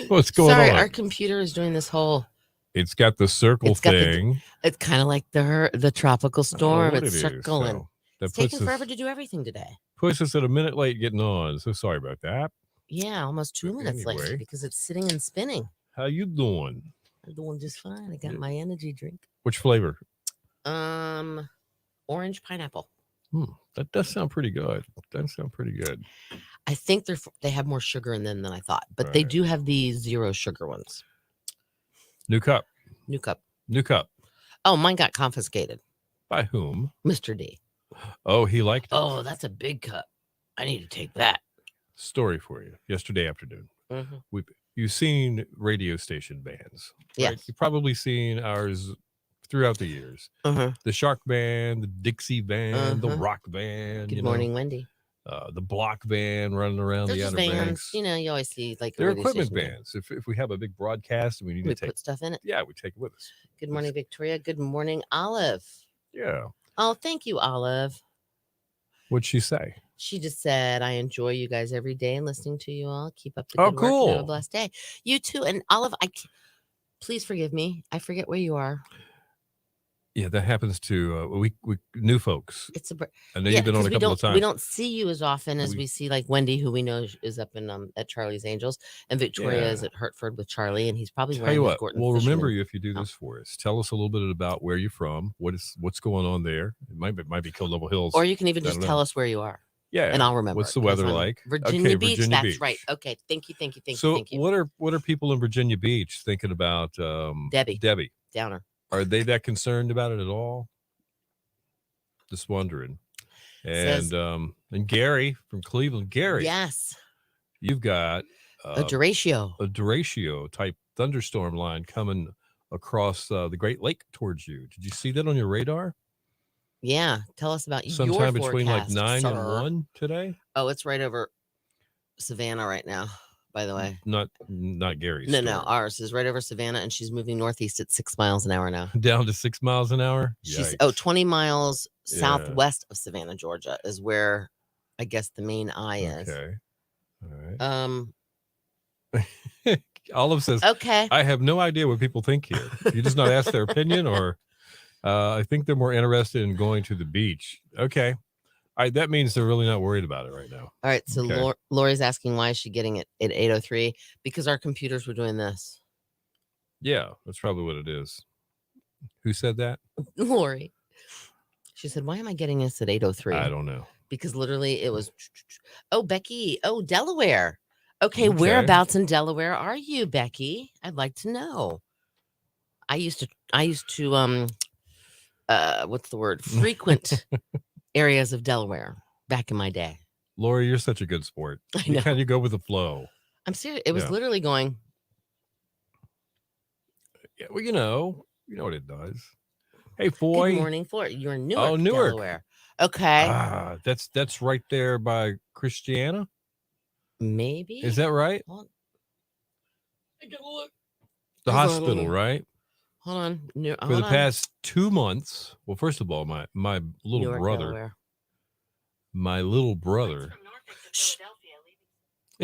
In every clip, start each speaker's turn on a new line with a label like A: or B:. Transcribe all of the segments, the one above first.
A: What's going
B: Sorry,
A: on?
B: our computer is doing this whole.
A: It's got the circle
B: It's got
A: thing.
B: It's kind of like the tropical
A: I don't know
B: storm.
A: what
B: It's
A: it is.
B: circling.
A: So that
B: It's
A: puts
B: taking
A: us
B: forever to do everything today.
A: puts us at a minute late getting on. So sorry about that.
B: Yeah, almost 2 minutes late
A: Anyway,
B: because it's sitting and spinning.
A: how you doing?
B: I'm doing just fine. I got my energy drink.
A: Which flavor?
B: Orange pineapple.
A: That does sound pretty good.
B: I think they have more sugar in them than I thought, but they
A: Right.
B: do have the 0 sugar ones.
A: New cup.
B: New cup.
A: Oh,
B: mine got confiscated.
A: By whom?
B: Mr. D.
A: Oh, he liked it.
B: Oh, that's a big cup. I need to take that.
A: Story for you. Yesterday afternoon.
B: Mm-hmm.
A: You've seen radio station bands.
B: Yes.
A: Right? You've probably seen ours throughout the years. The Shark Band, the Dixie Band, the Rock Band.
B: Good morning, Wendy.
A: The Block Band running around the Outer Banks.
B: You always see like
A: they're equipment bands. If we have a big broadcast and we need to
B: put stuff in it.
A: Yeah, we take it with us.
B: Good morning, Victoria. Good morning, Olive.
A: Yeah.
B: Oh, thank you, Olive.
A: What'd she say?
B: She just said, I enjoy you guys every day and listening to you all. Keep up the good work and have a blessed day. You too. And Olive, please forgive me. I forget where you are.
A: Yeah, that happens to we new folks. I know you've been on a couple of times.
B: We don't see you as often as we see like Wendy, who we know is up in at Charlie's Angels, and Victoria is at Hertford with Charlie, and he's probably wearing his Gorton.
A: We'll remember you if you do this for us. Tell us a little bit about where you're from. What's going on there? It might be Kill Double Hills,
B: or you can even just tell us where you are.
A: Yeah,
B: and I'll remember.
A: What's the weather like?
B: Virginia Beach. That's right. Okay, thank you.
A: So, what are people in Virginia Beach thinking about
B: Debby Downer?
A: Are they that concerned about it at all? Just wondering. And Gary from Cleveland. Gary,
B: yes,
A: you've got
B: a
A: derecho type thunderstorm line coming across the Great Lake towards you. Did you see that on your radar?
B: Yeah, tell us about
A: sometime
B: your
A: between
B: forecast,
A: like 9 and 1 today.
B: Oh, it's right over Savannah right now. By the way,
A: not Gary's.
B: No, ours is right over Savannah, and she's moving northeast at 6 miles an hour now.
A: Down to 6 miles an hour.
B: She's 20 miles southwest of Savannah, Georgia, is where I guess the main eye is.
A: Okay, all right. Olive says,
B: "Okay,
A: I have no idea what people think here. You just not ask their opinion, or I think they're more interested in going to the beach." Okay. All right, that means they're really not worried about it right now.
B: All right, so Lori's asking why is she getting it at 8:03? Because our computers were doing this.
A: Yeah, that's probably what it is. Who said that?
B: Lori. She said, why am I getting this at 8:03?
A: I don't know.
B: Because literally it was, Becky, Delaware. Okay, whereabouts in Delaware are you, Becky? I'd like to know. I used to what's the word? Frequent areas of Delaware back in my day.
A: Lori, you're such a good sport. You kind of go with the flow.
B: I'm serious. It was literally going.
A: Yeah, well, you know what it does. Hey, Foy.
B: Good morning, Foy. You're in Newark, Delaware. Okay.
A: That's right there by Christiana.
B: Maybe.
A: Is that right?
B: I gotta look.
A: The hospital, right?
B: Hold on.
A: For the past 2 months. Well, first of all, my little
B: Newark,
A: brother.
B: Delaware.
A: My little brother.
B: Shh.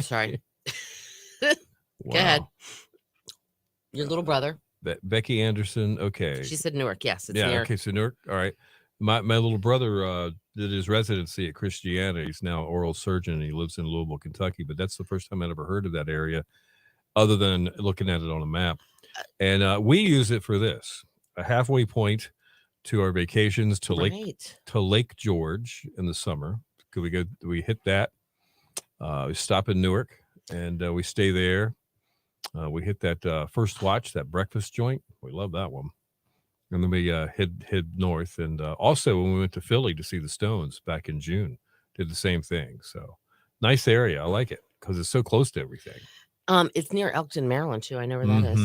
B: Sorry.
A: Wow.
B: Go ahead. Your little brother.
A: Becky Anderson. Okay.
B: She said Newark. Yes, it's Newark.
A: Okay, so Newark. All right. My little brother did his residency at Christiana. He's now an oral surgeon, and he lives in Louisville, Kentucky. But that's the first time I'd ever heard of that area, other than looking at it on a map. And we use it for this, a halfway point to our vacations to Lake George in the summer. We hit that. We stop in Newark, and we stay there. We hit that First Watch, that breakfast joint. We love that one. And then we head north. And also when we went to Philly to see the Stones back in June, did the same thing. So nice area. I like it because it's so close to everything.
B: It's near Elkton, Maryland, too. I know where that is.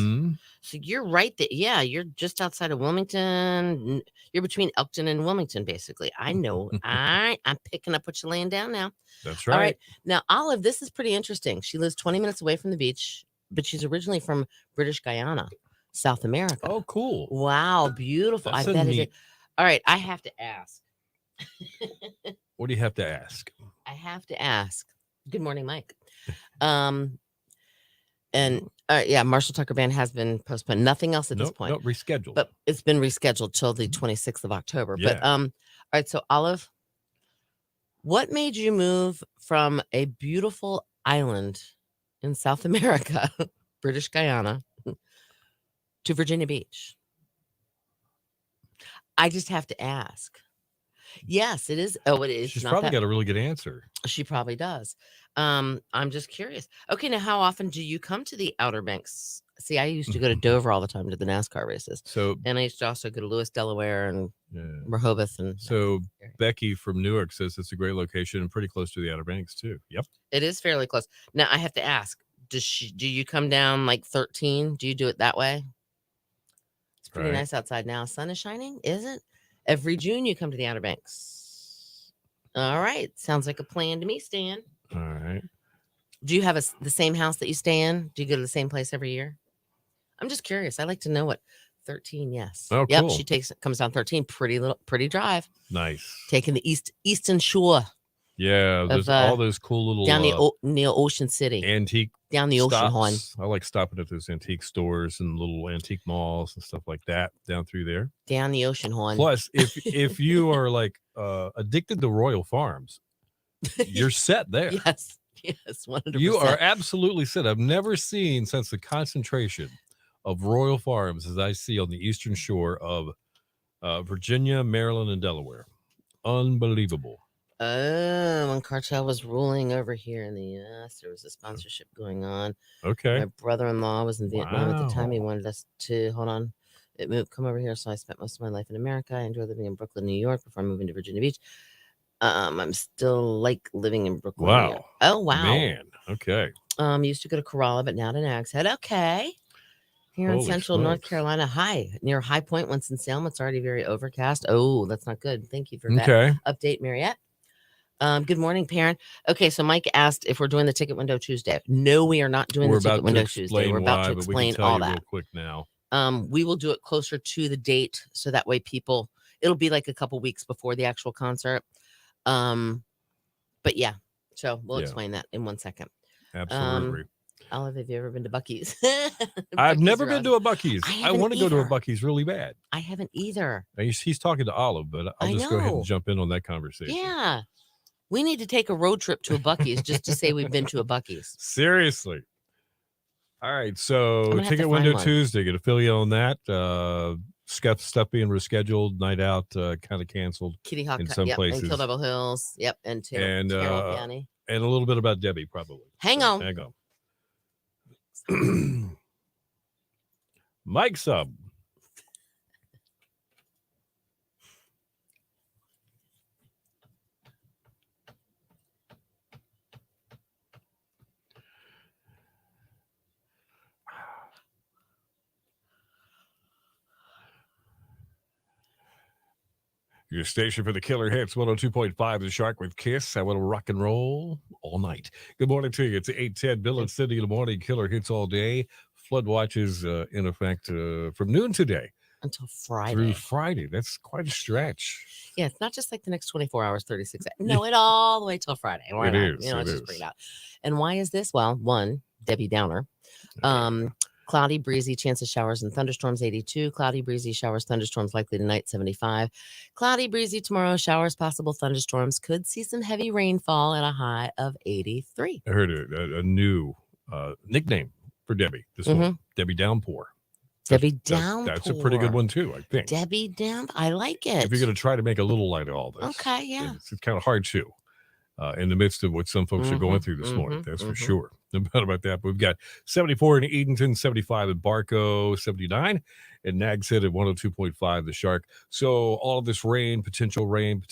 B: So you're right there. Yeah, you're just outside of Wilmington. You're between Elkton and Wilmington, basically. I know. I'm picking up what you're laying down now.
A: That's right.
B: All right. Now, Olive, this is pretty interesting. She lives 20 minutes away from the beach, but she's originally from British Guyana, South America.
A: Oh, cool.
B: Wow, beautiful.
A: That's
B: I bet it is. All right, I have to ask.
A: What do you have to ask?
B: I have to ask. Good morning, Mike. And yeah, Marshall Tucker Band has been postponed. Nothing else at this point.
A: No, rescheduled.
B: But it's been rescheduled till the 26th of October.
A: Yeah.
B: But all right, so Olive, what made you move from a beautiful island in South America, British Guyana, to Virginia Beach? I just have to ask. Yes, it is. Oh, it is.
A: She's
B: not
A: probably
B: that
A: got a really good answer.
B: she probably does. I'm just curious. Okay, now how often do you come to the Outer Banks? See, I used to go to Dover all the time to the NASCAR races.
A: So,
B: And I used to also go to Lewis, Delaware, and
A: yeah.
B: Rehoboth. And
A: So Becky from Newark says it's a great location and pretty close to the Outer Banks too. Yep.
B: it is fairly close. Now I have to ask, do you come down like 13? Do you do it that way? It's pretty
A: Right.
B: nice outside now. Sun is shining, is it? Every June you come to the Outer Banks. All right. Sounds like a plan to me, Stan.
A: All right.
B: Do you have the same house that you stay in? Do you go to the same place every year? I'm just curious. I like to know what 13. Yes.
A: Oh,
B: yep.
A: cool.
B: She comes down 13. Pretty drive.
A: Nice.
B: Taking the eastern shore.
A: Yeah, there's all those cool little
B: down near Ocean City,
A: antique
B: down the ocean horn.
A: I like stopping at those antique stores and little antique malls and stuff like that down through there.
B: Down the ocean horn.
A: Plus, if you are like addicted to Royal Farms, you're set there.
B: Yes, 100%.
A: You are absolutely set. I've never seen such a concentration of Royal Farms as I see on the eastern shore of Virginia, Maryland, and Delaware. Unbelievable.
B: When cartel was ruling over here in the U.S., there was a sponsorship going on.
A: Okay.
B: My brother-in-law was in Vietnam at the time. He wanted us to come over here. So I spent most of my life in America. I enjoyed living in Brooklyn, New York before moving to Virginia Beach. I'm still like living in Brooklyn.
A: Wow.
B: New York. Oh, wow.
A: Man. Okay.
B: Used to go to Corolla, but now to Nags Head. Okay. Here in central North Carolina, near High Point, Winston-Salem. It's already very overcast. Oh, that's not good. Thank you for that update, Mariette. Good morning, parent. Okay, so Mike asked if we're doing the ticket window Tuesday. No, we are not doing the ticket window Tuesday. We're about to explain all that.
A: Real quick now.
B: We will do it closer to the date, so that way it'll be like a couple weeks before the actual concert. But yeah, so we'll explain that in 1 second.
A: Absolutely.
B: Olive, have you ever been to Buc-ee's?
A: I've never been to a Buc-ee's. I want to go to a Buc-ee's really bad.
B: I haven't either.
A: He's talking to Olive, but I'll just go ahead and jump in on that conversation.
B: Yeah. We need to take a road trip to a Buc-ee's just to say we've been to a Buc-ee's.
A: Seriously. All right. So ticket window Tuesday, get a fill you on that. Stuff being rescheduled, night out kind of canceled.
B: Kitty Hawk
A: in some places.
B: And Kill Devil Hills. Yep. And Carroll County.
A: And a little bit about Debby, probably.
B: Hang on.
A: Mike Sub. Your station for the killer hits, 102.5 The Shark with Kiss. I want to rock and roll all night. Good morning to you. It's 8:10. Bill and Cindy in the morning. Killer hits all day. Flood watches in effect from noon today
B: until Friday.
A: Through Friday. That's quite a stretch.
B: Yeah, it's not just like the next 24 hours, 36 hours. No, it all the way till Friday. Why not?
A: Is.
B: Let's just bring it out. And why is this? Well, one, Debbie Downer. Cloudy, breezy, chance of showers and thunderstorms, 82. Cloudy, breezy, showers, thunderstorms likely tonight, 75. Cloudy, breezy tomorrow, showers, possible thunderstorms. Could see some heavy rainfall at a high of 83.
A: I heard a new nickname for Debbie this morning. Debbie Downpour.
B: Debbie Downpour.
A: That's a pretty good one, too, I think.
B: Debbie Downpour. I like it.
A: If you're going to try to make a little light of all this.
B: Okay, yeah.
A: It's kind of hard to. In the midst of what some folks are going through this morning. That's for sure. No doubt about that. But we've got 74 in Edenton, 75 in Barco, 79, and Nags Head at 102.5 The Shark. So all of this potential wind,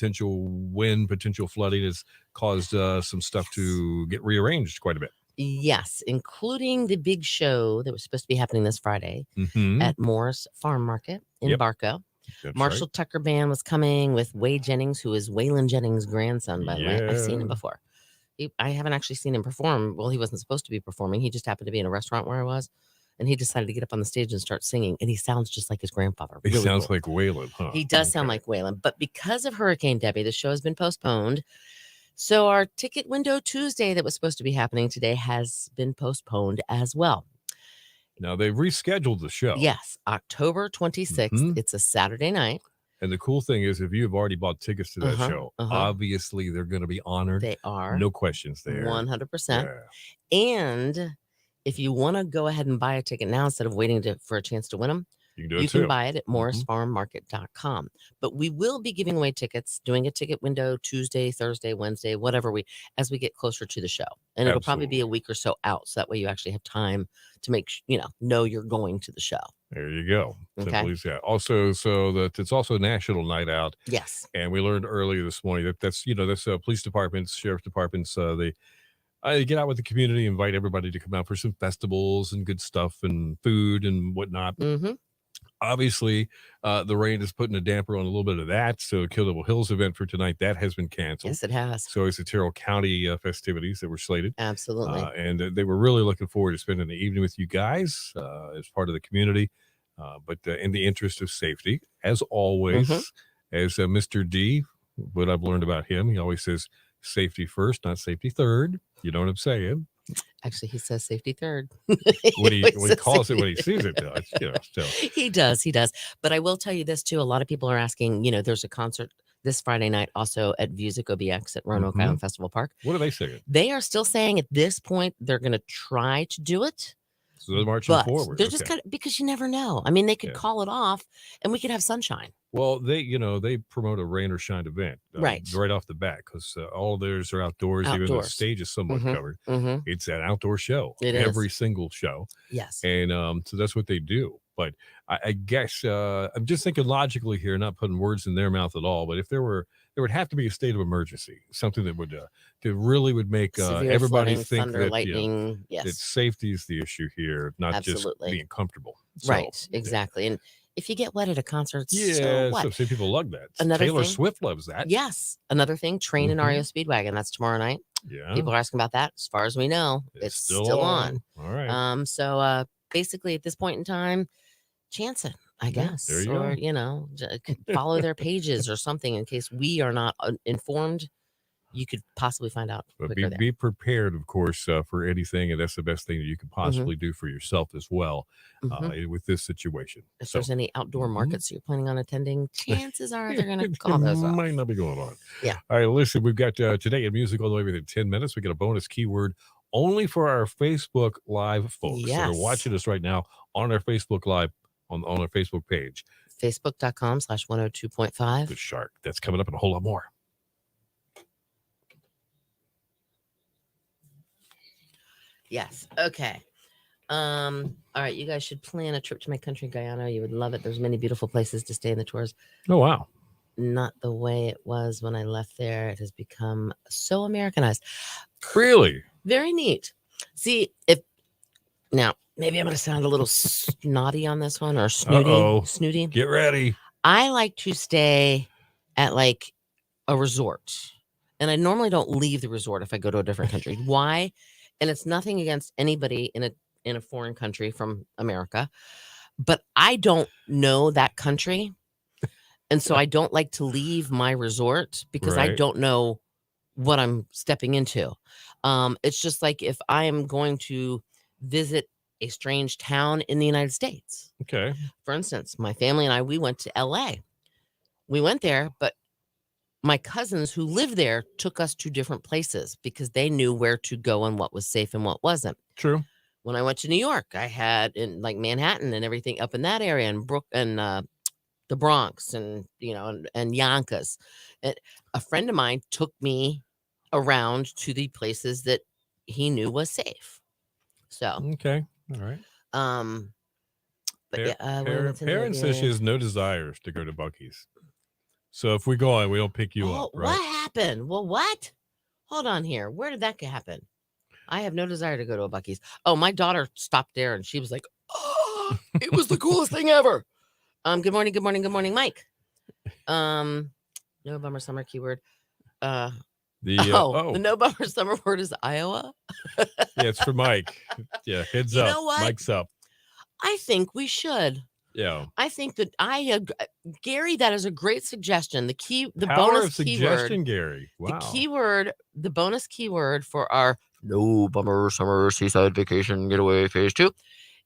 A: potential flooding has caused some stuff to get rearranged quite a bit.
B: Yes, including the big show that was supposed to be happening this Friday at Moore's Farm Market in Barco. That's Marshall Tucker Band was coming with Wade Jennings, who is Waylon Jennings' grandson, by the way. I've seen him before. I haven't actually seen him perform. Well, he wasn't supposed to be performing. He just happened to be in a restaurant where I was, and he decided to get up on the stage and start singing, and he sounds just like his grandfather.
A: He sounds like Waylon, huh?
B: He does sound like Waylon, but because of Hurricane Debbie, the show has been postponed. So our ticket window Tuesday that was supposed to be happening today has been postponed as well.
A: Now they've rescheduled the show.
B: Yes, October 26th. It's a Saturday night.
A: And the cool thing is, if you have already bought tickets to that show, obviously they're going to be honored.
B: They are.
A: No questions there.
B: 100%. Yeah. And if you want to go ahead and buy a ticket now instead of waiting for a chance to win them, you can buy it at morrisfarmmarket.com. But we will be giving away tickets, doing a ticket window Tuesday, Thursday, Wednesday, whatever as we get closer to the show. And it'll probably be a week or so out. So that way you actually have time to make, know you're going to the show.
A: There you go. Okay. Also, so that it's also National Night Out.
B: Yes.
A: And we learned earlier this morning that's police departments, sheriff departments, they get out with the community, invite everybody to come out for some festivals and good stuff and food and whatnot. Obviously, the rain is putting a damper on a little bit of that. So Killable Hills event for tonight, that has been canceled.
B: Yes, it has.
A: So it's the Terrell County festivities that were slated.
B: Absolutely.
A: And they were really looking forward to spending the evening with you guys as part of the community. But in the interest of safety, as always, as Mr. D, what I've learned about him, he always says safety first, not safety third. You know what I'm saying?
B: Actually, he says safety third.
A: when he calls it when he sees it, though. Still.
B: He does. But I will tell you this, too. A lot of people are asking, there's a concert this Friday night also at Music OBX at Roanoke Island Festival Park.
A: What are they saying?
B: They are still saying at this point they're going to try to do it.
A: So they're marching forward.
B: They're just kind of, because you never know. I mean, they could call it off and we could have sunshine.
A: Well, they promote a rain or shine event right off the bat because all theirs are outdoors. Even though the stage is somewhat covered. It's an outdoor show. Every single show.
B: Yes.
A: And so that's what they do. But I guess I'm just thinking logically here, not putting words in their mouth at all. But if there would have to be a state of emergency, something that would that really would make everybody think
B: thunder,
A: that
B: lightning,
A: that safety is the issue here, not just being comfortable. So,
B: right. Exactly. And if you get wet at a concert,
A: so some people love that. Taylor Swift loves that.
B: Yes. Another thing, Train and REO Speedwagon. That's tomorrow night.
A: Yeah.
B: People are asking about that. As far as we know, it's still on.
A: All right.
B: So basically at this point in time, chance it, I guess.
A: There you
B: go. Follow their pages or something in case we are not informed. You could possibly find out.
A: But be prepared, of course, for anything, and that's the best thing that you can possibly do for yourself as well with this situation.
B: If there's any outdoor markets you're planning on attending, chances are they're going to call those off.
A: Might not be going on.
B: Yeah.
A: All right, listen, we've got today in music all the way within 10 minutes. We got a bonus keyword only for our Facebook Live folks that are watching us right now on our Facebook Live on our Facebook page.
B: Facebook.com/102.5.
A: The Shark. That's coming up and a whole lot more.
B: Yes. Okay. All right. You guys should plan a trip to my country, Guyana. You would love it. There's many beautiful places to stay in the tours.
A: Oh, wow.
B: Not the way it was when I left there. It has become so Americanized.
A: Really?
B: Very neat. See, now maybe I'm going to sound a little snotty on this one or snooty.
A: Get ready.
B: I like to stay at like a resort, and I normally don't leave the resort if I go to a different country. Why? And it's nothing against anybody in a foreign country from America, but I don't know that country. And so I don't like to leave my resort because I don't know what I'm stepping into. It's just like if I am going to visit a strange town in the United States.
A: Okay.
B: For instance, my family and we went to LA. We went there, but my cousins who live there took us to different places because they knew where to go and what was safe and what wasn't.
A: True.
B: When I went to New York, I had in like Manhattan and everything up in that area and the Bronx and and Yonkers. And a friend of mine took me around to the places that he knew was safe. So
A: okay, all right.
B: But
A: Perrin says she has no desires to go to Buc-ee's. So if we go on, we don't pick you up, right?
B: What happened? Well, what? Hold on here. Where did that happen? I have no desire to go to a Buc-ee's. Oh, my daughter stopped there and she was like, "Oh, it was the coolest thing ever." Good morning, Mike. No bummer summer keyword. The no bummer summer word is Iowa.
A: Yeah, it's for Mike. Yeah, heads up.
B: You know what?
A: Mike's up.
B: I think we should.
A: Yeah.
B: I think that Gary, that is a great suggestion. The
A: Power
B: bonus
A: of suggestion, Gary. Wow.
B: The bonus keyword for our no bummer summer seaside vacation getaway phase 2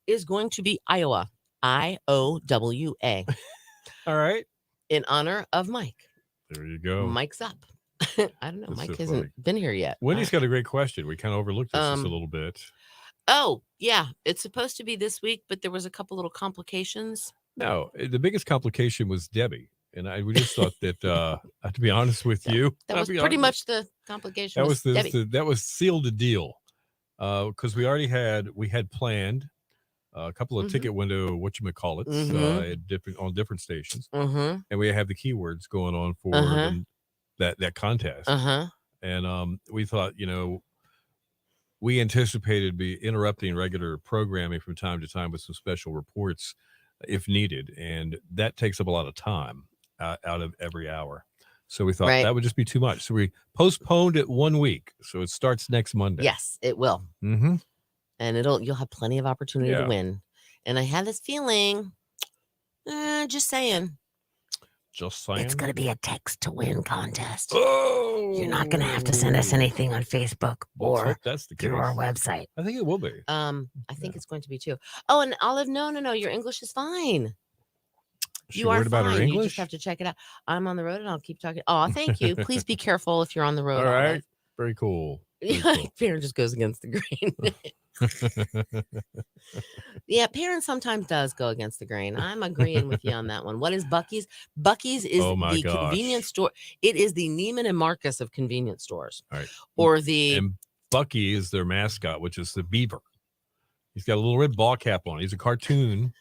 B: is going to be Iowa. IOWA.
A: All right.
B: In honor of Mike.
A: There you go.
B: Mike's up. I don't know.
A: That's
B: Mike
A: so
B: hasn't
A: funny.
B: been here yet.
A: Wendy's got a great question. We kind of overlooked this just a little bit.
B: Oh, yeah. It's supposed to be this week, but there was a couple little complications.
A: No, the biggest complication was Debbie. And we just thought that, to be honest with you,
B: that was pretty much the complication.
A: That was
B: Debbie.
A: that was sealed the deal, because we had planned a couple of ticket window whatchamacallits on different stations, and we have the keywords going on for that contest, and we thought, we anticipated be interrupting regular programming from time to time with some special reports if needed, and that takes up a lot of time out of every hour. So we thought that would just be too much. So we postponed it 1 week. So it starts next Monday.
B: Yes, it will.
A: Mm-hmm.
B: And you'll have plenty of opportunity to win. And I had this feeling, just saying. It's going to be a text to win contest.
A: Oh,
B: you're not going to have to send us anything on Facebook or
A: that's the case.
B: through our website.
A: I think it will be.
B: I think it's going to be too. Oh, and Olive, no. Your English is fine.
A: You are about her English?
B: You just have to check it out. I'm on the road and I'll keep talking. Oh, thank you. Please be careful if you're on the road.
A: All right. Very cool.
B: Parent just goes against the grain. Yeah, parent sometimes does go against the grain. I'm agreeing with you on that one. What is Buc-ee's? Buc-ee's is the convenience store. It is the Neiman and Marcus of convenience stores.
A: All right.
B: And
A: Buc-ee is their mascot, which is the beaver. He's got a little red ball cap on. He's a cartoon.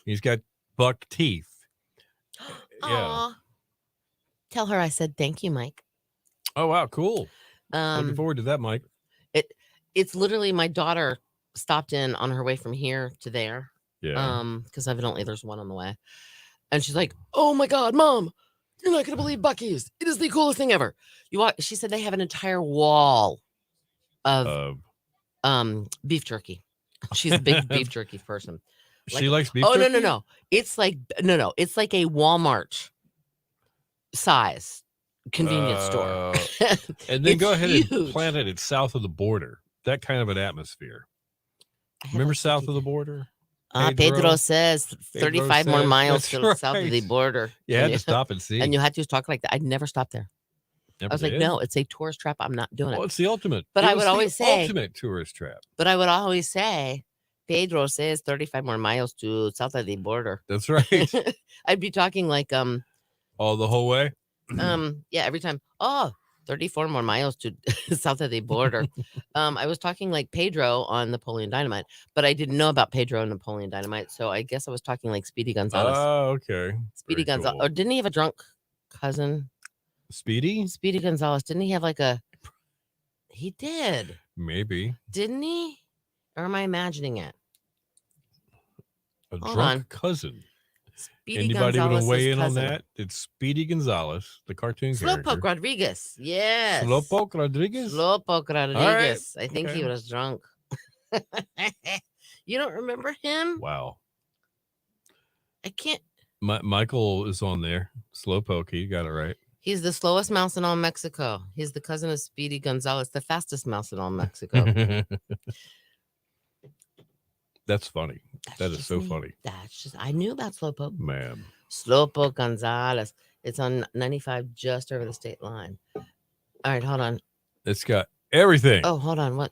A: He's got buck teeth.
B: Yeah. Tell her I said thank you, Mike.
A: Oh wow, cool. Looking forward to that, Mike.
B: It's literally my daughter stopped in on her way from here to there.
A: Yeah.
B: Because evidently there's one on the way. And she's like, "Oh my God, Mom, you're not gonna believe Buc-ee's. It is the coolest thing ever." She said they have an entire wall of beef jerky. She's a big beef jerky person.
A: She likes beef jerky?
B: Oh no. It's like it's like a Walmart size convenience store.
A: And then go ahead and plant it south of the border. That kind of an atmosphere. Remember south of the border?
B: Pedro says 35 more miles to south of the border.
A: You had to stop and see.
B: And you had to talk like that. I'd never stopped there. I was like, no, it's a tourist trap. I'm not doing it.
A: Well, it's the ultimate.
B: But I would always say
A: ultimate tourist trap.
B: But I would always say, Pedro says 35 more miles to south of the border.
A: That's right.
B: I'd be talking like
A: all the whole way.
B: Every time. 34 more miles to south of the border. I was talking like Pedro on Napoleon Dynamite, but I didn't know about Pedro and Napoleon Dynamite, so I guess I was talking like Speedy Gonzalez.
A: Oh, okay.
B: Speedy Gonzalez. Or didn't he have a drunk cousin?
A: Speedy
B: Gonzalez. Didn't he have like he did.
A: Maybe.
B: Didn't he? Or am I imagining it?
A: A drunk cousin. Anybody want to weigh in on that? It's Speedy Gonzalez, the cartoon character.
B: Slowpoke Rodriguez. Yes.
A: Slowpoke Rodriguez?
B: Slowpoke Rodriguez.
A: Right.
B: I think he was drunk. You don't remember him?
A: Wow.
B: I can't.
A: Michael is on there. Slowpoke. You got it right.
B: He's the slowest mouse in all Mexico. He's the cousin of Speedy Gonzalez, the fastest mouse in all Mexico.
A: That's funny. That is so funny.
B: I knew about Slowpoke.
A: Man.
B: Slowpoke Gonzalez. It's on 95 just over the state line. All right, hold on.
A: It's got everything.
B: Oh, hold on. What?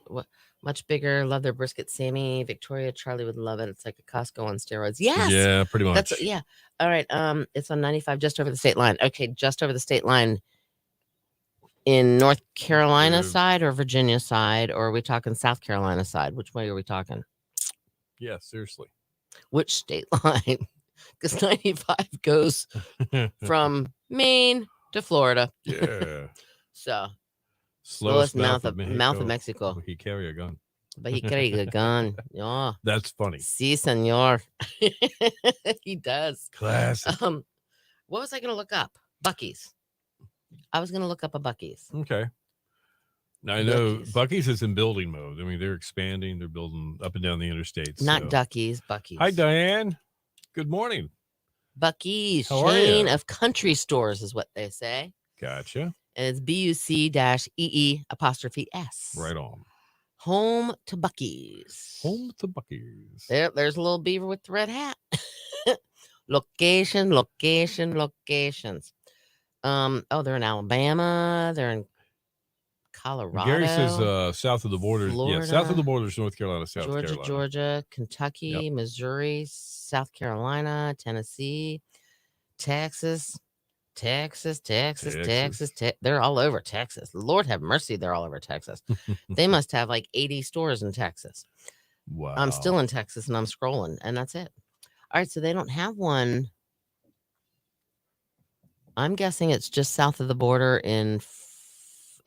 B: Much bigger. Love their brisket. Sammy, Victoria, Charlie would love it. It's like a Costco on steroids. Yes.
A: Yeah, pretty much.
B: All right. It's on 95 just over the state line. Okay, just over the state line. In North Carolina side or Virginia side, or are we talking South Carolina side? Which way are we talking?
A: Yeah, seriously.
B: Which state line? Because 95 goes from Maine to Florida.
A: Yeah.
B: So
A: slowest
B: mouth of Mexico.
A: He carry a gun.
B: But he carry a gun. Yeah.
A: That's funny.
B: Si, senor. He does.
A: Classic.
B: What was I gonna look up? Buc-ee's. I was gonna look up a Buc-ee's.
A: Okay. Now, I know Buc-ee's is in building mode. I mean, they're expanding. They're building up and down the interstates.
B: Not Duckies, Buc-ee's.
A: Hi, Diane. Good morning.
B: Buc-ee's, chain of country stores is what they say.
A: Gotcha.
B: And it's BUC-EE''S.
A: Right on.
B: Home to Bucky's.
A: Home to Bucky's.
B: There's a little beaver with the red hat. Locations. They're in Alabama. They're in Colorado.
A: Gary says south of the border.
B: Florida,
A: yeah, south of the border is North Carolina, South Carolina.
B: Georgia, Kentucky, Missouri, South Carolina, Tennessee, Texas. They're all over Texas. Lord have mercy, they're all over Texas. They must have like 80 stores in Texas.
A: Wow.
B: I'm still in Texas and I'm scrolling, and that's it. All right, so they don't have one. I'm guessing it's just south of the border in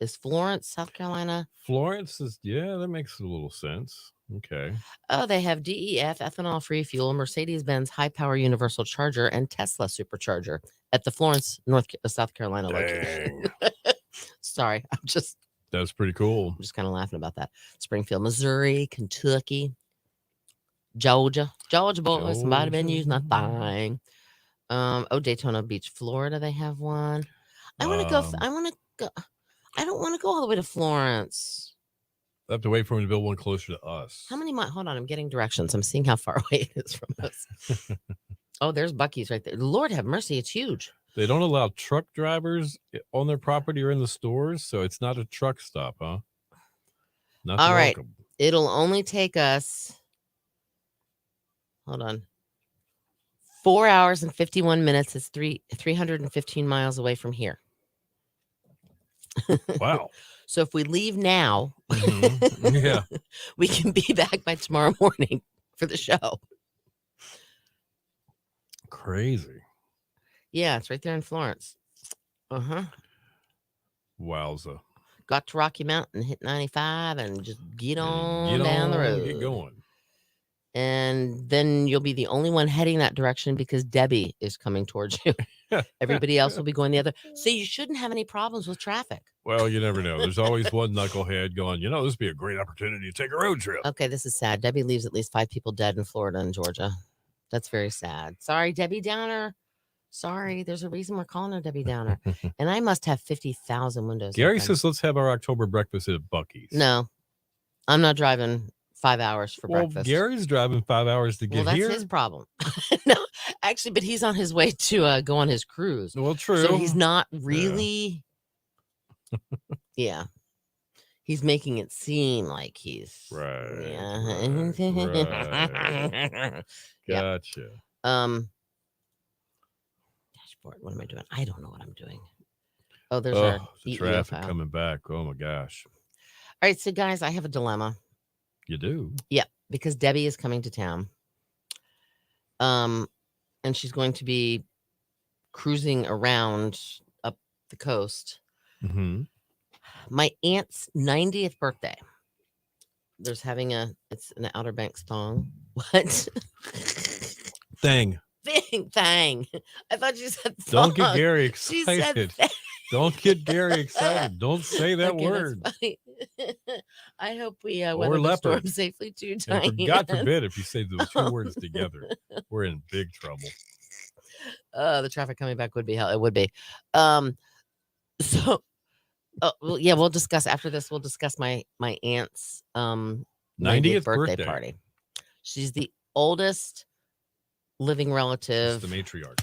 B: is Florence, South Carolina.
A: Florence is, that makes a little sense. Okay.
B: Oh, they have DEF, ethanol-free fuel, Mercedes-Benz high-power universal charger, and Tesla supercharger at the Florence, South Carolina location. Sorry,
A: that's pretty cool.
B: I'm just kind of laughing about that. Springfield, Missouri, Kentucky, Georgia boys, somebody been using a thing. Daytona Beach, Florida, they have one. I don't want to go all the way to Florence.
A: I have to wait for him to build one closer to us.
B: How many miles? Hold on, I'm getting directions. I'm seeing how far away it is from us. Oh, there's Bucky's right there. Lord have mercy, it's huge.
A: They don't allow truck drivers on their property or in the stores, so it's not a truck stop, huh? Not
B: all right.
A: welcome.
B: It'll only take us, hold on, 4 hours and 51 minutes. It's 315 miles away from here.
A: Wow.
B: So if we leave now,
A: yeah,
B: we can be back by tomorrow morning for the show.
A: Crazy.
B: Yeah, it's right there in Florence.
A: Wowza.
B: Got to Rocky Mountain, hit 95, and just get on down the road.
A: Get going.
B: And then you'll be the only one heading that direction because Debby is coming towards you. Everybody else will be going the other. So you shouldn't have any problems with traffic.
A: Well, you never know. There's always one knucklehead going, this would be a great opportunity to take a road trip.
B: Okay, this is sad. Debby leaves at least 5 people dead in Florida and Georgia. That's very sad. Sorry, Debbie Downer. Sorry, there's a reason we're calling her Debbie Downer. And I must have 50,000 windows.
A: Gary says, let's have our October breakfast at Bucky's.
B: No, I'm not driving 5 hours for breakfast.
A: Gary's driving 5 hours to get here.
B: Well, that's his problem. No, actually, but he's on his way to go on his cruise.
A: Well, true.
B: So he's not really. Yeah. He's making it seem like he's.
A: Right.
B: Yeah.
A: Right. Gotcha.
B: Dashboard. What am I doing? I don't know what I'm doing. Oh, there's
A: the traffic coming back. Oh, my gosh.
B: All right. So, guys, I have a dilemma.
A: You do?
B: Yeah, because Debbie is coming to town. And she's going to be cruising around up the coast.
A: Mm-hmm.
B: My aunt's 90th birthday. It's an Outer Banks thong. What?
A: Thing.
B: I thought you said thong.
A: Don't get Gary excited. Don't get Gary excited. Don't say that word.
B: I hope we weather the storm safely too, Diane.
A: God forbid if you say those two words together. We're in big trouble.
B: The traffic coming back would be hell. It would be. We'll discuss after this. We'll discuss my aunt's 90th birthday party. She's the oldest living relative.
A: She's the matriarch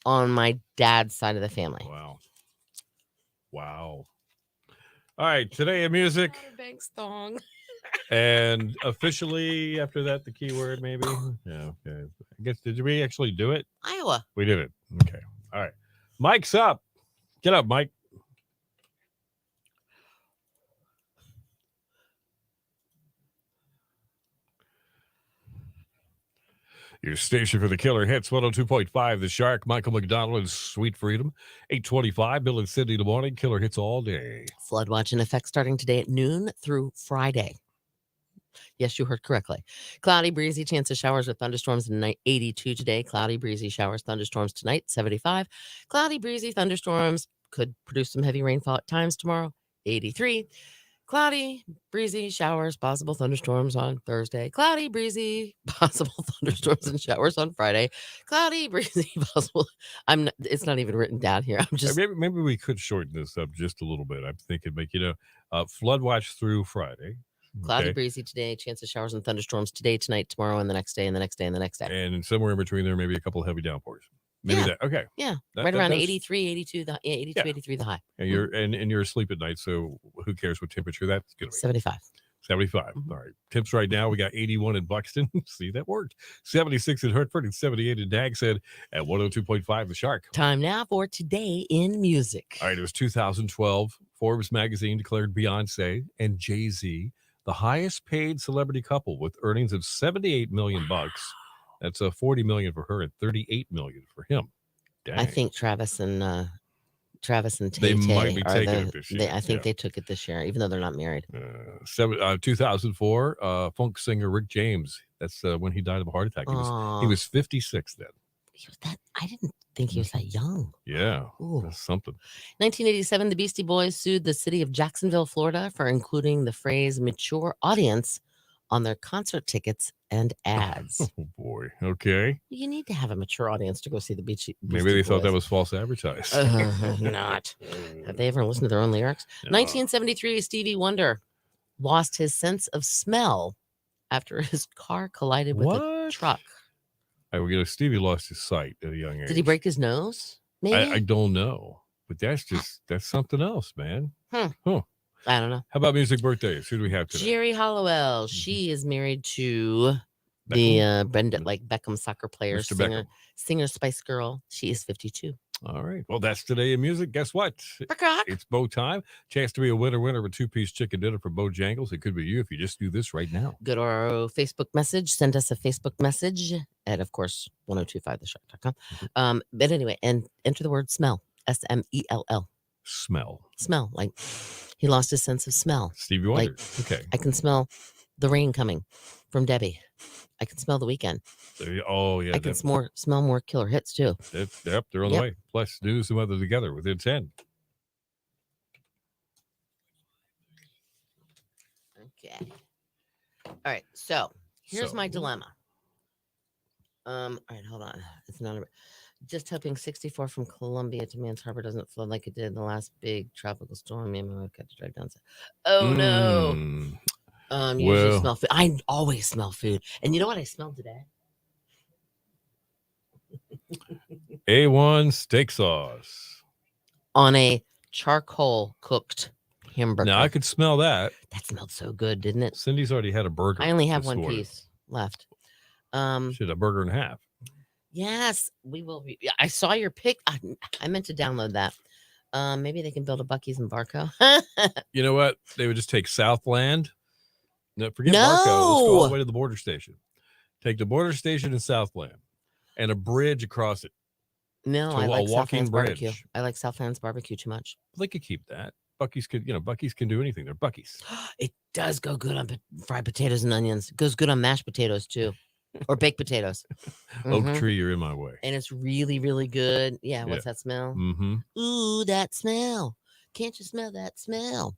B: on my dad's side of the family.
A: Wow. All right, today in music.
B: Banks thong.
A: And officially after that, the keyword maybe. Yeah, okay. I guess, did we actually do it?
B: Iowa.
A: We did it. Okay. All right. Mike's up. Get up, Mike. Your station for the killer hits 102.5 The Shark, Michael McDonald and Sweet Freedom. 825, Bill and Cindy in the morning. Killer hits all day.
B: Flood watch in effect starting today at noon through Friday. Yes, you heard correctly. Cloudy, breezy, chance of showers with thunderstorms tonight, 82 today. Cloudy, breezy, showers, thunderstorms tonight, 75. Cloudy, breezy, thunderstorms could produce some heavy rainfall at times tomorrow, 83. Cloudy, breezy, showers, possible thunderstorms on Thursday. Cloudy, breezy, possible thunderstorms and showers on Friday. Cloudy, breezy, possible. It's not even written down here. I'm just.
A: Maybe we could shorten this up just a little bit. I'm thinking, flood watch through Friday.
B: Cloudy,
A: Okay.
B: breezy today. Chance of showers and thunderstorms today, tonight, tomorrow, and the next day, and the next day, and the next day.
A: And somewhere in between there, maybe a couple of heavy downpours. Maybe
B: Yeah.
A: that. Okay.
B: Yeah.
A: That,
B: Right around
A: that's,
B: 83, 82, 83 the high.
A: and you're asleep at night, so who cares what temperature that's going to be?
B: 75.
A: 75. All right. Temps right now, we got 81 in Buxton. See, that worked. 76 in Hartford and 78 in Dags Head at 102.5 The Shark.
B: Time now for Today in Music.
A: All right. It was 2012. Forbes magazine declared Beyonce and Jay-Z the highest paid celebrity couple with earnings of $78 million. That's $40 million for her and $38 million for him. Dang.
B: I think Travis and Tay
A: they might be taking it this year.
B: I think they took it this year, even though they're not married.
A: 2004, funk singer Rick James. That's when he died of a heart attack. He was 56 then.
B: I didn't think he was that young.
A: Yeah,
B: Ooh.
A: that's something.
B: 1987, the Beastie Boys sued the city of Jacksonville, Florida, for including the phrase "mature audience" on their concert tickets and ads.
A: Oh boy. Okay.
B: You need to have a mature audience to go see the Beastie
A: Maybe they thought
B: Boys.
A: that was false advertising.
B: Not. Have they ever listened to their own lyrics? No. 1973, Stevie Wonder lost his sense of smell after his car collided with a truck.
A: Stevie lost his sight at a young age.
B: Did he break his nose? Maybe?
A: I don't know, but that's something else, man.
B: Huh. I don't know.
A: How about music birthdays? Who do we have today?
B: Jerry Halliwell. She is married to the Brenda, like Beckham soccer player, singer, Spice Girl. She is 52.
A: All right. Well, that's Today in Music. Guess what? It's Bo time. Chance to be a winner of a 2-piece chicken dinner for Bojangles. It could be you if you just do this right now.
B: Go to our Facebook message. Send us a Facebook message at, of course, 1025theshark.com.
A: Mm-hmm.
B: But anyway, and enter the word smell. SMELL. Smell. Like he lost his sense of smell.
A: Stevie Wonder. Okay.
B: I can smell the rain coming from Debby. I can smell the weekend.
A: Oh, yeah.
B: I can smell more killer hits, too.
A: Yep, they're on the way. Plus, do some other together within 10.
B: Okay. All right. So, here's my dilemma. All right, hold on. It's not just hoping 64 from Columbia to Mans Harbor doesn't flood like it did in the last big tropical storm. Me and my wife got to drive down. Oh, no. Usually smell food. I always smell food. And you know what I smelled today?
A: A1 steak sauce.
B: On a charcoal cooked hamburger.
A: Now, I could smell that.
B: That smelled so good, didn't it?
A: Cindy's already had a burger.
B: I only have one piece left.
A: Should a burger and a half.
B: Yes, we will. I saw your pic. I meant to download that. Maybe they can build a Buc-ee's in Barco.
A: You know what? They would just take Southland. No, forget Barco. Let's go all the way to the border station. Take the border station in Southland and a bridge across it.
B: No, I like Southland's barbecue. I like Southland's barbecue too much.
A: They could keep that. Buc-ee's can do anything. They're Buc-ee's.
B: It does go good on fried potatoes and onions. It goes good on mashed potatoes too, or baked potatoes.
A: Oak tree, you're in my way.
B: And it's really, really good. Yeah. What's that smell?
A: Mm-hmm.
B: Ooh, that smell. Can't you smell that smell?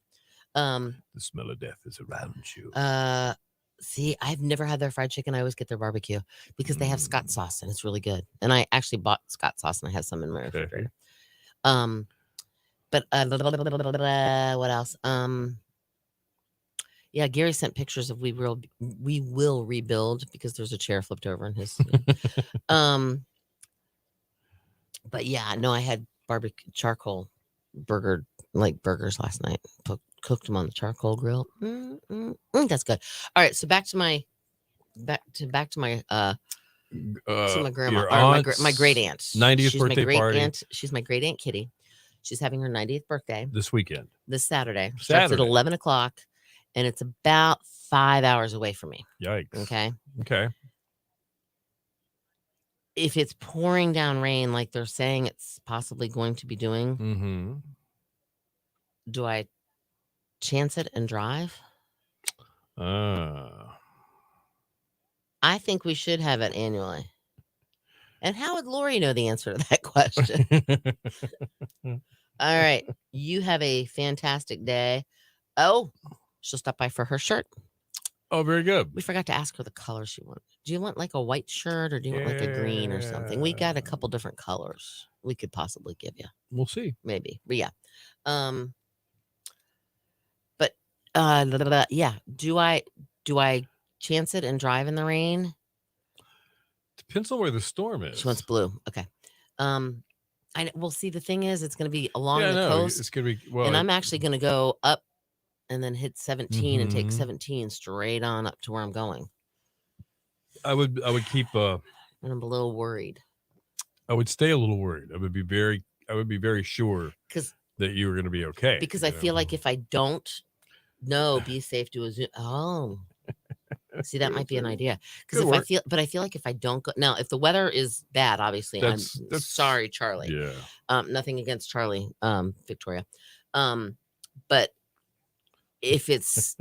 A: The smell of death is around you.
B: See, I've never had their fried chicken. I always get their barbecue because they have Scott sauce and it's really good. And I actually bought Scott sauce and I have some in my refrigerator. But what else? Yeah, Gary sent pictures of we will rebuild because there's a chair flipped over in his. But yeah, no, I had barbecue charcoal burgers last night. Cooked them on the charcoal grill. That's good. All right, so back to my grandma, my great aunt.
A: 90th birthday party.
B: She's my great aunt Kitty. She's having her 90th birthday
A: this weekend.
B: This Saturday. Starts at 11 o'clock, and it's about 5 hours away from me.
A: Yikes.
B: Okay. If it's pouring down rain like they're saying it's possibly going to be doing, do I chance it and drive? I think we should have it annually. And how would Lori know the answer to that question? All right. You have a fantastic day. Oh, she'll stop by for her shirt.
A: Oh, very good.
B: We forgot to ask her the color she wants. Do you want like a white shirt or do you want like a green or something? We got a couple different colors we could possibly give you.
A: We'll see.
B: Maybe. But yeah. Yeah. Do I chance it and drive in the rain?
A: Depends on where the storm
B: She wants
A: is.
B: blue. Okay. Um, well, see, the thing is, it's going to be along
A: Yeah,
B: the
A: no,
B: coast,
A: it's gonna be
B: and
A: well.
B: I'm actually going to go up and then hit 17 and take
A: Mm-hmm.
B: 17 straight on up to where I'm going.
A: I would keep.
B: And I'm a little worried
A: I would stay a little worried. I would be very sure
B: because
A: that you were going to be okay.
B: I feel like if I don't know, be safe, do a Zoom. Oh, see, that might be an idea. Because
A: Good work.
B: I feel like if I don't go now, if the weather is bad, obviously, I'm
A: That's
B: sorry, Charlie.
A: yeah.
B: Nothing against Charlie, Victoria. But if it's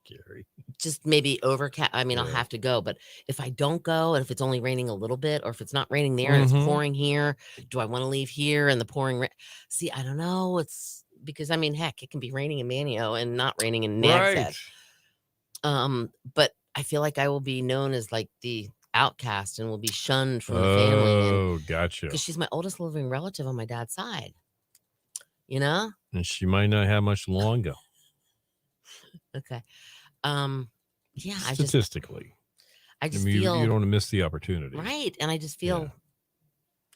A: Gary.
B: just maybe overcast, I mean, I'll
A: Yeah.
B: have to go. But if I don't go, and if it's only raining a little bit, or if it's not raining there and it's
A: Mm-hmm.
B: pouring here, do I want to leave here and the pouring? See, I don't know. It's because I mean, heck, it can be raining in Manio and not raining in Nags
A: Right.
B: Head. But I feel like I will be known as like the outcast and will be shunned from the family, and
A: Oh, gotcha.
B: because she's my oldest living relative on my dad's side, you know.
A: And she might not have much longer.
B: Okay. Yeah,
A: Statistically,
B: I
A: I
B: just
A: mean, you
B: feel
A: don't want to miss the opportunity.
B: right, and I just
A: Yeah.
B: feel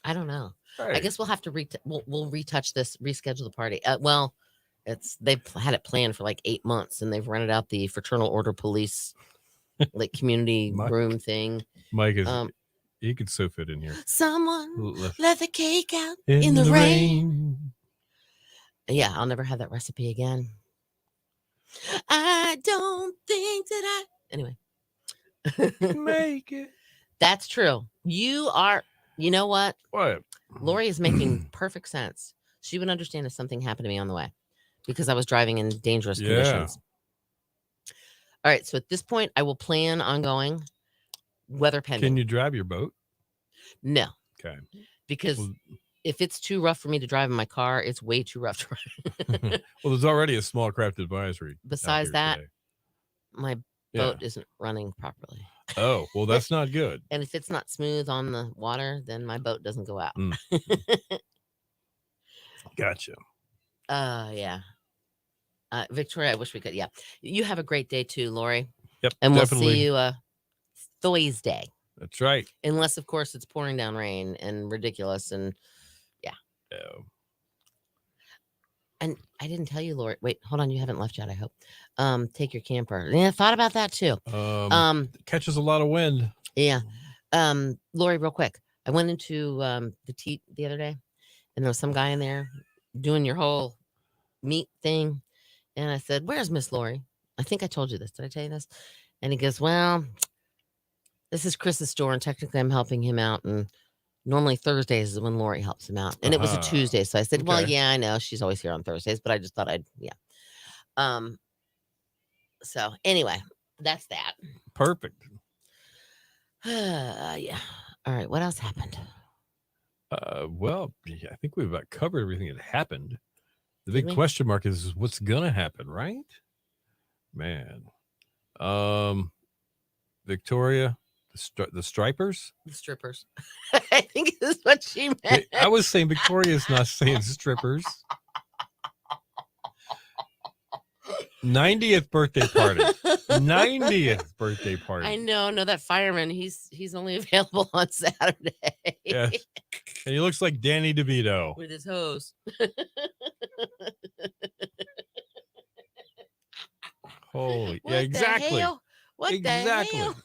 B: I don't know. I
A: Right.
B: guess we'll have to we'll retouch this, reschedule the party. Well, they've had it planned for like 8 months, and they've rented out the fraternal order police like community
A: Mike,
B: room thing.
A: Mike is
B: Um,
A: he could so fit in here.
B: someone let the cake out
A: In
B: the
A: the
B: rain.
A: rain.
B: Yeah, I'll never have that recipe again. I don't think that I. Anyway,
A: Make it.
B: that's true. You know what?
A: What?
B: Lori is making perfect sense. She would understand if something happened to me on the way because I was driving in dangerous
A: Yeah.
B: conditions. All right. So at this point, I will plan on going, weather pending.
A: Can you drive your boat?
B: No,
A: Okay.
B: because
A: Well,
B: if it's too rough for me to drive in my car, it's way too rough to drive.
A: well, there's already a small craft advisory. out
B: Besides
A: here
B: that,
A: today.
B: my
A: Yeah.
B: boat isn't running properly.
A: Oh, well, that's not good.
B: And if it's not smooth on the water, then my boat doesn't go out.
A: Mm. Gotcha.
B: Yeah. Victoria, I wish we could. Yeah. You have a great day too, Lori.
A: Yep.
B: And
A: definitely.
B: we'll see you Thursday.
A: That's right.
B: Unless, of course, it's pouring down rain and ridiculous. And yeah.
A: Oh.
B: And I didn't tell you, Lori. Wait, hold on. You haven't left yet, I hope. Take your camper. Yeah, thought about that too.
A: Catches a lot of wind.
B: Yeah. Lori, real quick. I went into the Teat the other day, and there was some guy in there doing your whole meat thing. And I said, "Where's Miss Lori?" I think I told you this. Did I tell you this? And he goes, "Well, this is Chris's store, and technically I'm helping him out. And normally Thursdays is when Lori helps him out. And it was a Tuesday. So I said, well,
A: Okay.
B: yeah, I know she's always here on Thursdays, but I just thought yeah. So anyway, that's that.
A: Perfect.
B: Yeah. All right. What else happened?
A: Well, I think we've about covered everything that happened. The
B: Did
A: big
B: we?
A: question mark is what's gonna happen, right? Man. Victoria, the stripers.
B: The strippers. I think is what she meant.
A: I was saying Victoria's not saying strippers. 90th birthday party. 90th birthday party.
B: I know. No, that fireman. He's only available on Saturday.
A: Yes. And he looks like Danny DeVito
B: with his hose.
A: Holy.
B: What
A: Yeah, exactly.
B: The hell? What
A: exactly.
B: The hell?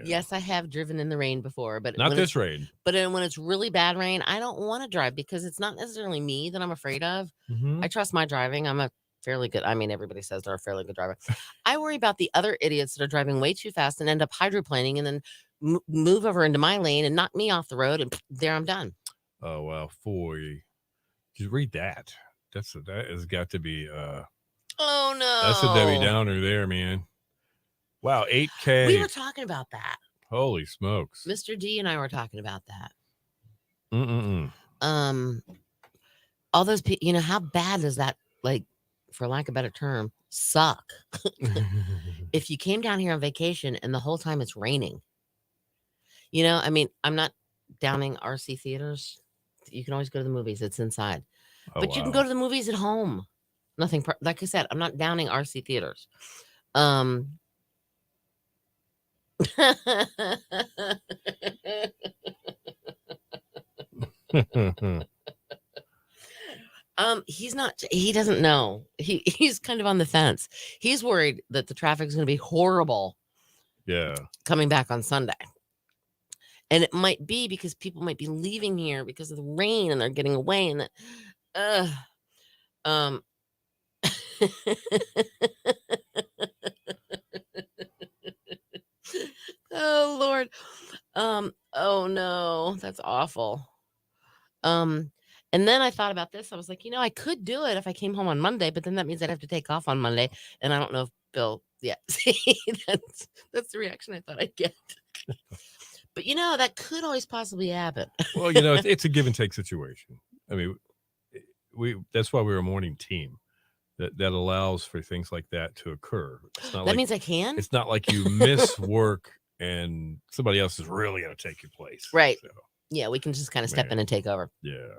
B: Yes, I have driven in the rain before, but
A: not this rain.
B: But when it's really bad rain, I don't want to drive because it's not necessarily me that I'm afraid of.
A: Mm-hmm.
B: I trust my driving. I'm a fairly good. I mean, everybody says they're a fairly good driver. I worry about the other idiots that are driving way too fast and end up hydroplaning and then move over into my lane and knock me off the road, and there I'm done.
A: Oh wow, boy! Just read that. That has got to be.
B: Oh no,
A: that's a Debbie Downer there, man. Wow, 8K.
B: We were talking about that.
A: Holy smokes.
B: Mr. D and I were talking about that. All those people, you know, how bad does that, like, for lack of a better term, suck? If you came down here on vacation and the whole time it's raining. You know, I mean, I'm not downing RC theaters. You can always go to the movies. It's inside.
A: Oh,
B: But you can go
A: wow.
B: to the movies at home. Nothing like I said, I'm not downing RC theaters. Um he doesn't know. He's kind of on the fence. He's worried that the traffic's going to be horrible
A: Yeah.
B: coming back on Sunday. And it might be because people might be leaving here because of the rain and they're getting away and um oh Lord. Oh no, that's awful. And then I thought about this. I was like, I could do it if I came home on Monday, but then that means I'd have to take off on Monday. And I don't know if Bill, yeah, see, that's the reaction I thought I'd get. But that could always possibly happen.
A: Well, it's a give and take situation. I mean, that's why we're a morning team. That allows for things like that to occur. It's not
B: That means I can?
A: It's not like you miss work and somebody else is really going to take your place.
B: Right.
A: So,
B: yeah, we can just kind of step in and take over.
A: Yeah.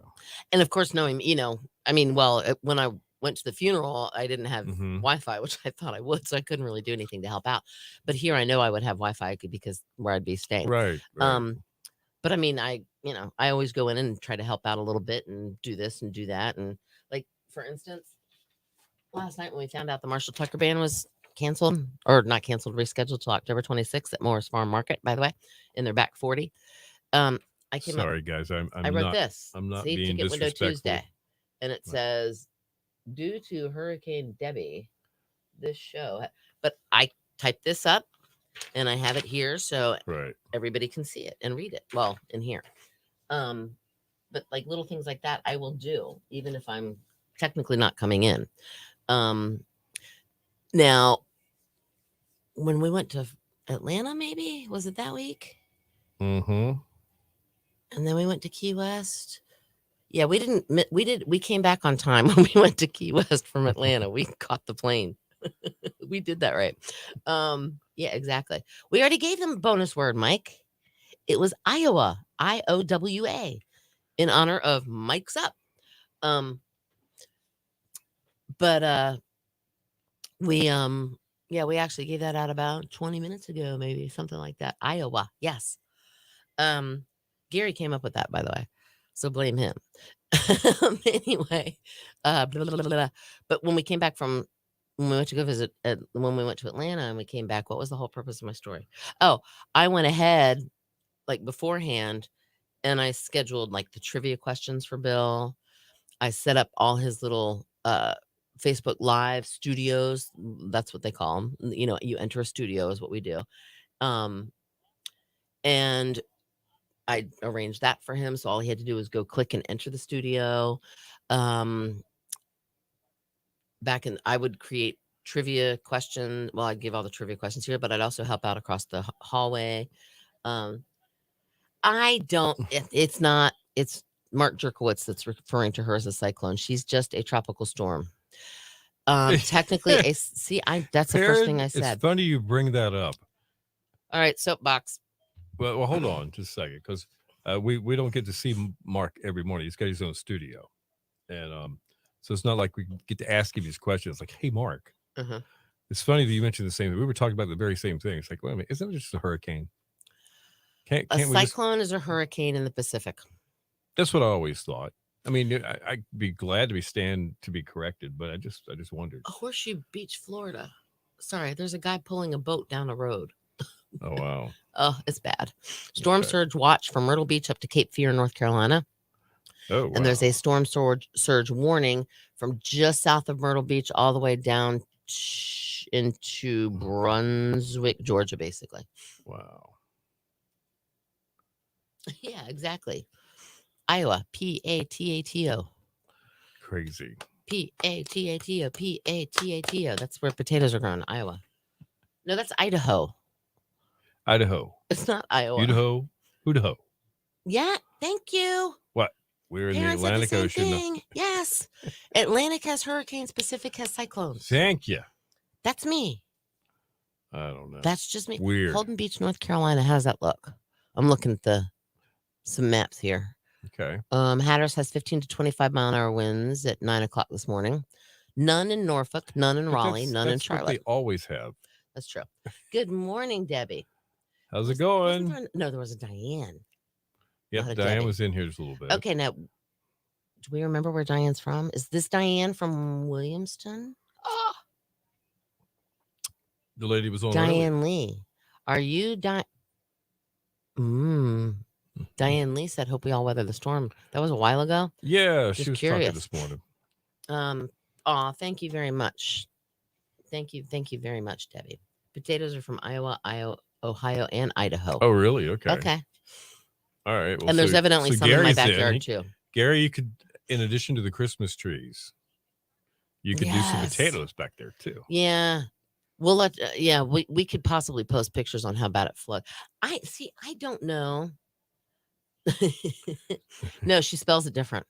B: And of course, knowing, when I went to the funeral, I didn't have Wi-Fi, which I thought I would, so I couldn't really do anything to help out. But here I know I would have Wi-Fi because where I'd be staying.
A: Right.
B: But I mean, I always go in and try to help out a little bit and do this and do that. And like, for instance, last night when we found out the Marshall Tucker Band was canceled, or not canceled, rescheduled till October 26th at Morris Farm Market, by the way, in their back 40. I came
A: Sorry, guys.
B: I wrote
A: not,
B: this.
A: I'm not
B: See,
A: being
B: Ticket Window
A: disrespectful.
B: Tuesday. And it says, due to Hurricane Debby, this show. But I typed this up and I have it here so everybody can see it and read it. Well, in here. But like little things like that, I will do, even if I'm technically not coming in. Now, when we went to Atlanta, maybe was it that week?
A: Mm-hmm.
B: And then we went to Key West. Yeah, we came back on time when we went to Key West from Atlanta. We caught the plane. We did that right. Yeah, exactly. We already gave them a bonus word, Mike. It was Iowa, IOWA, in honor of Mike's Up. But we actually gave that out about 20 minutes ago, maybe something like that. Iowa, yes. Gary came up with that, by the way, so blame him. Anyway, blah, blah, blah, blah. But when we came back when we went to go visit, when we went to Atlanta and we came back, what was the whole purpose of my story? Oh, I went ahead like beforehand and I scheduled like the trivia questions for Bill. I set up all his little Facebook Live studios. That's what they call them. You enter a studio is what we do. And I arranged that for him. So all he had to do was go click and enter the studio. I would create trivia question. Well, I'd give all the trivia questions here, but I'd also help out across the hallway. It's Mark Jerkowitz that's referring to her as a cyclone. She's just a tropical storm. Technically, that's the first thing I said.
A: It's funny you bring that up.
B: All right, soapbox.
A: Well, hold on just a second, because we don't get to see Mark every morning. He's got his own studio, and so it's not like we get to ask him these questions. Like, hey, Mark, it's funny that you mentioned the same thing. We were talking about the very same thing. It's like, wait a minute, isn't it just a hurricane?
B: Can't a cyclone is a hurricane in the Pacific.
A: That's what I always thought. I mean, I'd be glad to be corrected, but I just wondered.
B: Horseshoe Beach, Florida. Sorry, there's a guy pulling a boat down the road.
A: Oh, wow.
B: Oh, it's bad. Storm surge watch from Myrtle Beach up to Cape Fear, North Carolina.
A: Oh, wow.
B: And there's a storm surge warning from just south of Myrtle Beach all the way down into Brunswick, Georgia, basically.
A: Wow.
B: Yeah, exactly. Iowa, P-A-T-A-T-O.
A: Crazy.
B: P-A-T-A-T-O, P-A-T-A-T-O. That's where potatoes are grown, Iowa. No, that's Idaho.
A: Idaho.
B: It's not Iowa.
A: Idaho.
B: Yeah, thank you.
A: What? We're in
B: Parents
A: the Atlantic
B: said the
A: Ocean.
B: same thing. Yes. Atlantic has hurricanes, Pacific has cyclones.
A: Thank you.
B: That's me.
A: I don't know.
B: That's just me.
A: Weird.
B: Holden Beach, North Carolina. How does that look? I'm looking at some maps here.
A: Okay.
B: Hatteras has 15 to 25-mile-an-hour winds at 9 o'clock this morning. None in Norfolk, none in
A: But
B: Raleigh, none in
A: that's what they
B: Charlotte.
A: always have.
B: That's true. Good morning, Debbie.
A: How's it going?
B: No, there was a Diane.
A: Yep,
B: not a
A: Diane
B: Debbie.
A: was in here just a little bit.
B: Okay, now, do we remember where Diane's from? Is this Diane from Williamston? Oh,
A: The lady was on
B: Diane
A: earlier.
B: Lee. Are you Diane Lee said, "Hope we all weather the storm." That was a while ago.
A: Yeah,
B: Just
A: she was
B: curious.
A: talking this morning.
B: Thank you very much. Thank you very much, Debbie. Potatoes are from Iowa, Ohio, and Idaho.
A: Oh, really? Okay.
B: Okay.
A: All right. Well,
B: And there's evidently some in my backyard too.
A: Gary, you could, in addition to the Christmas trees, you could do some potatoes back there too.
B: Yeah. We'll let we could possibly post pictures on how bad it flooded. I don't know. No, she spells it different.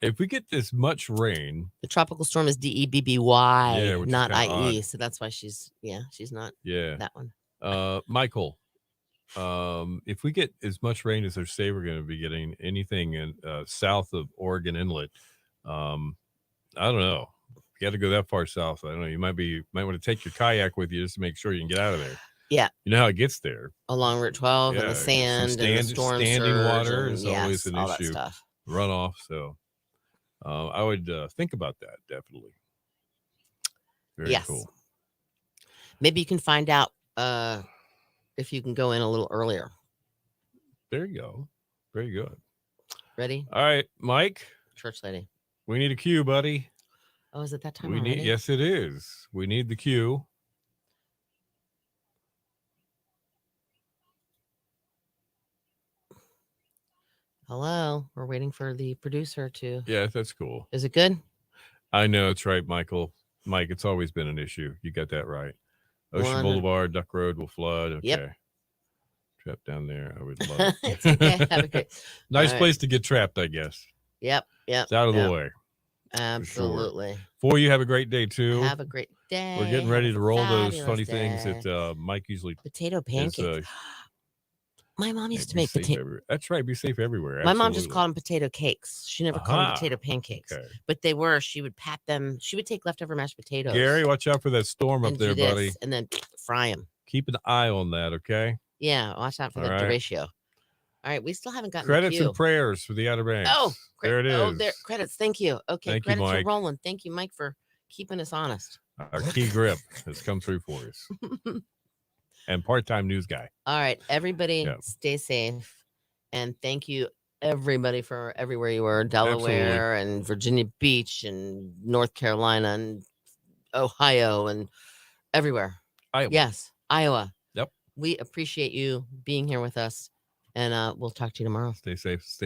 A: If we get this much rain,
B: the tropical storm is Debby, not IE. So that's why she's not that one.
A: Michael, if we get as much rain as they say we're going to be getting, anything in south of Oregon Inlet, I don't know. You got to go that far south. I don't know. You might want to take your kayak with you just to make sure you can get out of there.
B: Yeah.
A: You know how it gets there.
B: Along Route 12 and the sand and the storm
A: standing
B: surge
A: water is always an
B: all
A: issue.
B: That stuff.
A: Runoff. So I would think about that, definitely. Very cool.
B: Maybe you can find out if you can go in a little earlier.
A: There you go. Very good.
B: Ready?
A: All right, Mike.
B: Church lady.
A: We need a cue, buddy.
B: Oh, is it that time already?
A: Yes, it is. We need the cue.
B: Hello. We're waiting for the producer to.
A: Yeah, that's cool.
B: Is it good?
A: I know it's right, Michael. Mike, it's always been an issue. You got that right. Ocean Boulevard, Duck Road will flood. Okay.
B: Yep.
A: Trapped down there. I would love it.
B: It's okay. Have a great.
A: Nice place to get trapped, I guess.
B: Yep.
A: It's out of the way.
B: Absolutely.
A: For you, have a great day too.
B: Have a great day.
A: We're getting ready to roll those funny things that Mike usually.
B: Potato pancakes. My mom used to make potato.
A: That's right. Be safe everywhere.
B: My mom just called them potato cakes. She never called them potato pancakes.
A: Okay.
B: But they were. She would pat them. She would take leftover mashed potatoes.
A: Gary, watch out for that storm up there, buddy.
B: And then fry them.
A: Keep an eye on that, okay?
B: Yeah, watch out for the derecho. All right, we still haven't gotten
A: credits and prayers for the Outer Banks.
B: Oh,
A: there it is.
B: Oh, there credits. Thank you. Okay,
A: Thank
B: credits
A: you, Mike.
B: are rolling. Thank you, Mike, for keeping us honest.
A: Our key grip has come through for us. And part-time news guy.
B: All right, everybody, stay safe, and thank you, everybody, for everywhere you were, Delaware and Virginia Beach and North Carolina and Ohio and everywhere.
A: Iowa.
B: Yes, Iowa.
A: Yep.
B: We appreciate you being here with us, and we'll talk to you tomorrow.
A: Stay safe. Stay